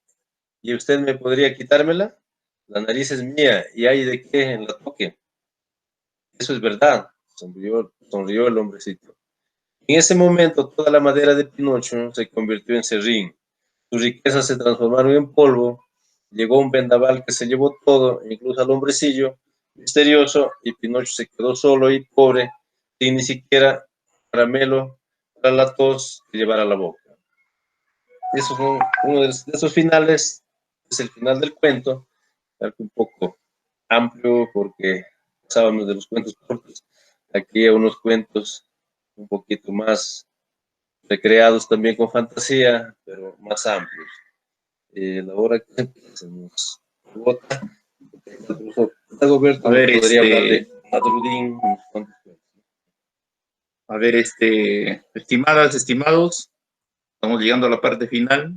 ¿y usted me podría quitármela? La nariz es mía, y hay de qué la toque. Eso es verdad, sonrió el hombrecito. En ese momento, toda la madera de Pinocho se convirtió en serrín. Sus riquezas se transformaron en polvo. Llegó un vendaval que se llevó todo, incluso al hombrecillo misterioso, y Pinocho se quedó solo y pobre, sin ni siquiera caramelo para la tos que llevar a la boca. Eso fue uno de esos finales, es el final del cuento, algo un poco amplio porque pasábamos de los cuentos cortos aquí a unos cuentos un poquito más recreados también con fantasía, pero más amplios. La hora que se nos agota, Roberto podría hablar de Madrudín. A ver, estimadas, estimados, estamos llegando a la parte final.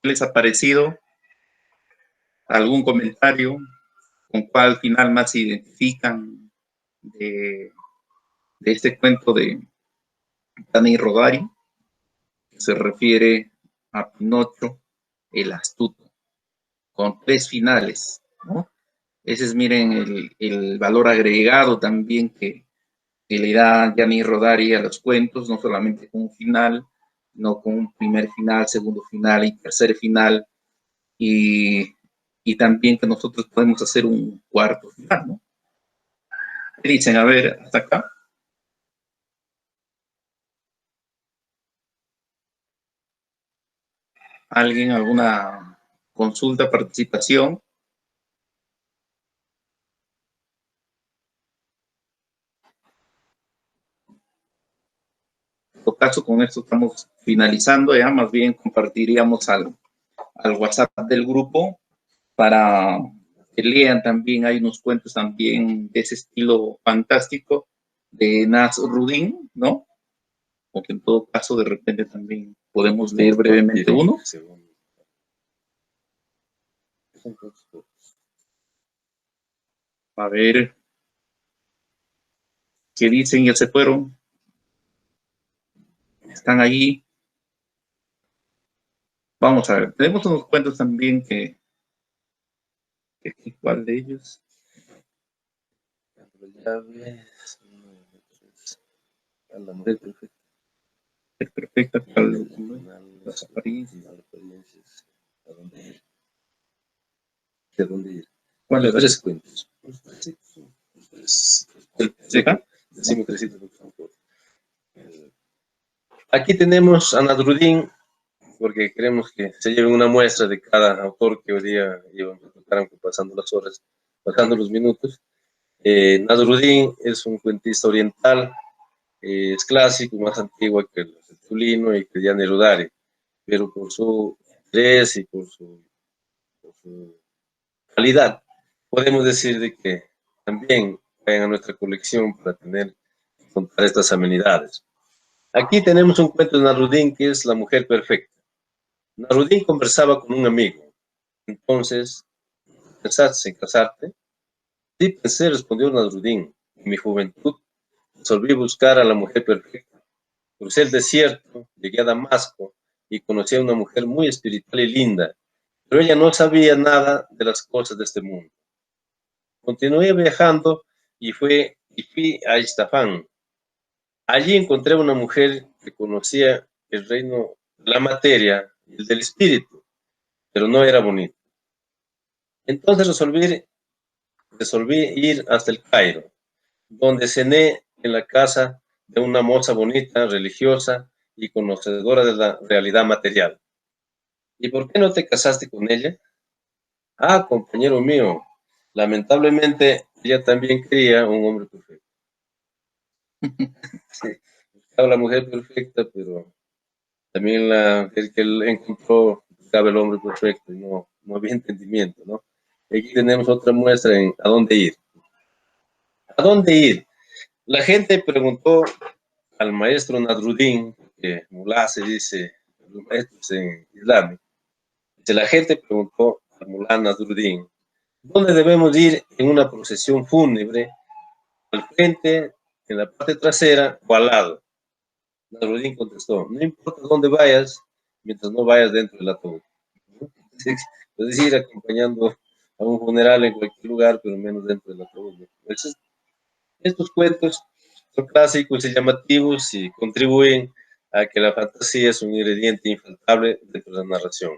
¿Qué les ha parecido? ¿Algún comentario? ¿Con cuál final más se identifican de este cuento de Dani Rodari? Que se refiere a Pinocho el astuto, con tres finales, ¿no? Ese es, miren, el valor agregado también que le da Gianni Rodari a los cuentos, no solamente con un final, sino con un primer final, segundo final y tercer final, y también que nosotros podemos hacer un cuarto final, ¿no? ¿Qué dicen? A ver, hasta acá. ¿Alguien, alguna consulta, participación? En todo caso, con esto estamos finalizando, ya más bien compartiríamos al WhatsApp del grupo para que lean también. Hay unos cuentos también de ese estilo fantástico de Nasruddin, ¿no? O que en todo caso de repente también podemos leer brevemente uno. A ver, ¿qué dicen? ¿Ya se fueron? ¿Están ahí? Vamos a ver, tenemos unos cuentos también que ¿cuál de ellos? La mujer perfecta. El perfecto, las apariencias. ¿De dónde ir? ¿Cuál Los es? tres cuentos. Aquí tenemos a Nasruddin, porque queremos que se lleven una muestra de cada autor que hoy día íbamos a tocar, pasando las horas, pasando los minutos. Nasruddin es un cuentista oriental, es clásico, más antiguo que el Tulino y que Gianni Rodari, pero por su interés y por su calidad, podemos decir de que también vayan a nuestra colección para contar estas amenidades. Aquí tenemos un cuento de Nasruddin que es La mujer perfecta. Nasruddin conversaba con un amigo. Entonces, ¿pensaste en casarte? Sí, pensé, respondió Nasruddin. En mi juventud resolví buscar a la mujer perfecta. Crucé el desierto, llegué a Damasco y conocí a una mujer muy espiritual y linda, pero ella no sabía nada de las cosas de este mundo. Continué viajando y fui a Istafán. Allí encontré a una mujer que conocía el reino de la materia y el del espíritu, pero no era bonita. Entonces resolví ir hasta el Cairo, donde cené en la casa de una moza bonita, religiosa y conocedora de la realidad material. ¿Y por qué no te casaste con ella? Ah, compañero mío, lamentablemente ella también quería un hombre perfecto. Sí, buscaba la mujer perfecta, pero también el que él encontró buscaba el hombre perfecto y no había entendimiento, ¿no? Aquí tenemos otra muestra en a dónde ir. ¿A dónde ir? La gente preguntó al maestro Nasruddin, que mulá se dice, los maestros en Islam, la gente preguntó al mulá Nasruddin, ¿dónde debemos ir en una procesión fúnebre? ¿Al frente, en la parte trasera o al lado? Nasruddin contestó, no importa dónde vayas, mientras no vayas dentro del ataúd. Puedes ir acompañando a un funeral en cualquier lugar, pero menos dentro del ataúd. Estos cuentos son clásicos y llamativos y contribuyen a que la fantasía es un ingrediente infaltable de la narración.